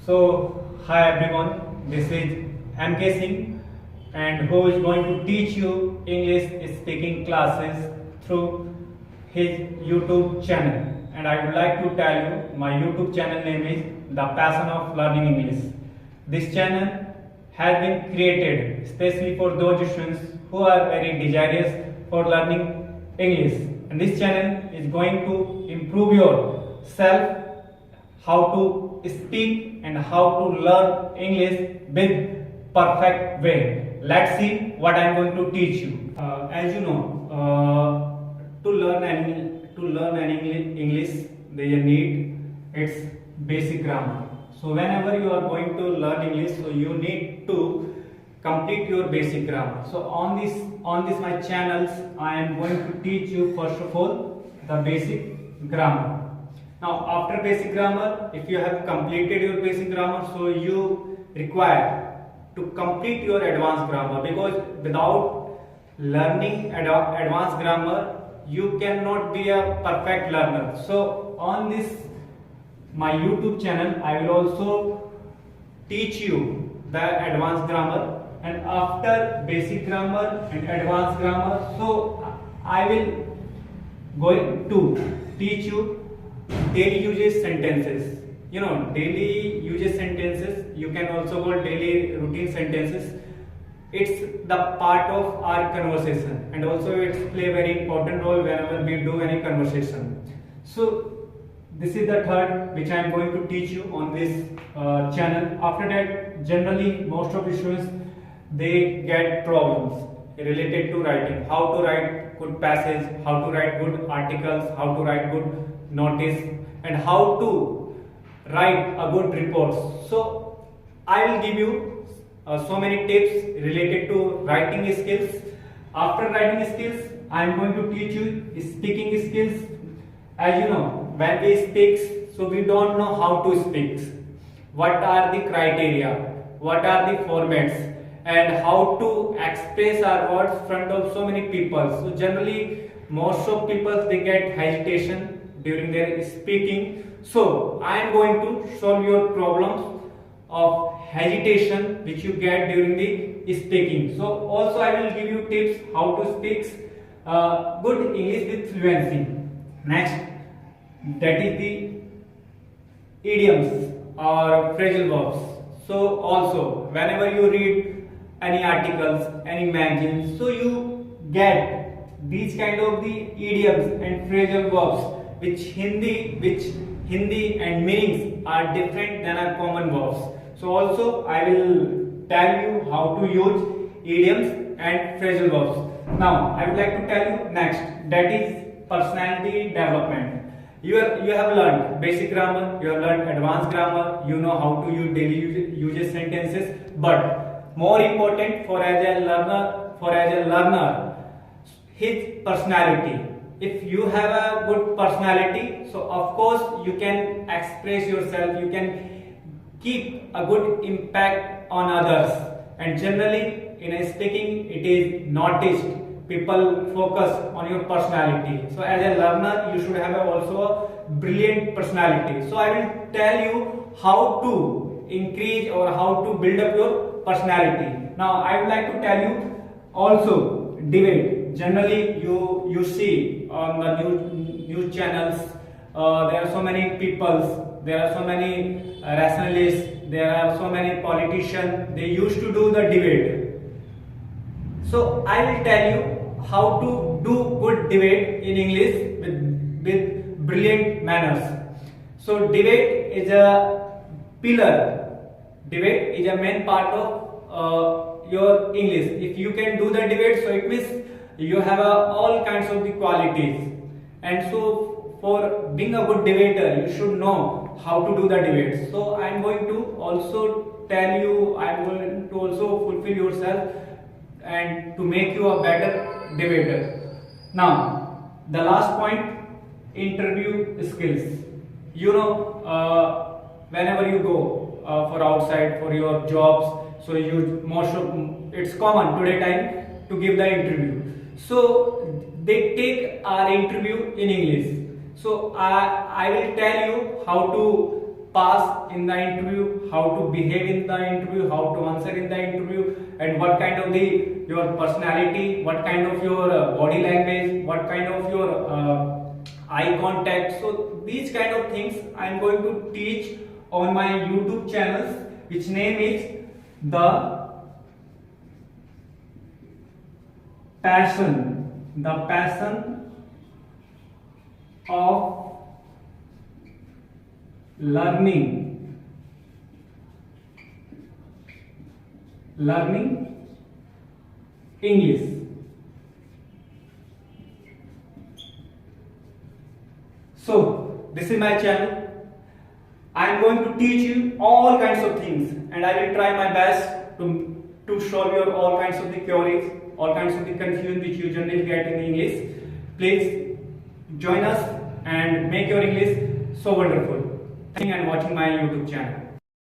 Hi everyone, this is MK Singh and who is going to teach you English speaking classes through his YouTube channel. And I would like to tell you, my YouTube channel name is The Passion of Learning English. This channel has been created especially for those students who are very desirous for learning English. And this channel is going to improve your self, how to speak and how to learn English with perfect way. Let's see what I am going to teach you. As you know, to learn any English, they need its basic grammar. So whenever you are going to learn English, so you need to complete your basic grammar. So on this my channels, I am going to teach you first of all the basic grammar. Now after basic grammar, if you have completed your basic grammar, so you require to complete your advanced grammar, because without learning advanced grammar you cannot be a perfect learner. So on this my YouTube channel, I will also teach you the advanced grammar, and after basic grammar and advanced grammar, so I will going to teach you daily usage sentences. You know, daily usage sentences, you can also call daily routine sentences. It's the part of our conversation, and also it's play a very important role whenever we do any conversation. So this is the third which I am going to teach you on this channel. After that, generally most of the students, they get problems related to writing, how to write good passage, how to write good articles, how to write good notice, and how to write a good report. So I will give you so many tips related to writing skills. After writing skills, I am going to teach you speaking skills. As you know, when we speak, so we don't know how to speak. What are the criteria? What are the formats? And how to express our words in front of so many people. So generally, most of people, they get hesitation during their speaking. So I am going to solve your problems of hesitation which you get during the speaking. So also I will give you tips how to speak good English with fluency. Next, that is the idioms or phrasal verbs. So also whenever you read any articles, any magazines, so you get these kind of the idioms and phrasal verbs which Hindi and meanings are different than our common verbs. So also I will tell you how to use idioms and phrasal verbs. Now I would like to tell you next, that is personality development. You have learned basic grammar, you have learned advanced grammar, you know how to use daily usage sentences, but more important for as a learner, his personality. If you have a good personality, so of course you can express yourself, you can keep a good impact on others, and generally in a speaking it is noticed. People focus on your personality. So as a learner, you should have also a brilliant personality. So I will tell you how to increase or how to build up your personality. Now I would like to tell you also debate. Generally you see on the news channels, there are so many people, there are so many rationalists, there are so many politicians, they used to do the debate. So I will tell you how to do good debate in English with brilliant manners. So debate is a pillar, debate is a main part of your English. If you can do the debate, so it means you have all kinds of the qualities. And so for being a good debater, you should know how to do the debate. So I am going to also tell you, I am going to also fulfill yourself and to make you a better debater. Now the last point, interview skills. You know, whenever you go for outside for your jobs, so it's common today time to give the interview. So they take our interview in English. So I will tell you how to pass in the interview, how to behave in the interview, how to answer in the interview, and what kind of your personality, what kind of your body language, what kind of your eye contact. So these kind of things I am going to teach on my YouTube channels, which name is The Passion of Learning English. So this is my channel. I am going to teach you all kinds of things, and I will try my best to solve your all kinds of the queries, all kinds of the confusion which you generally get in English. Please join us and make your English so wonderful. Thank you and watching my YouTube channel.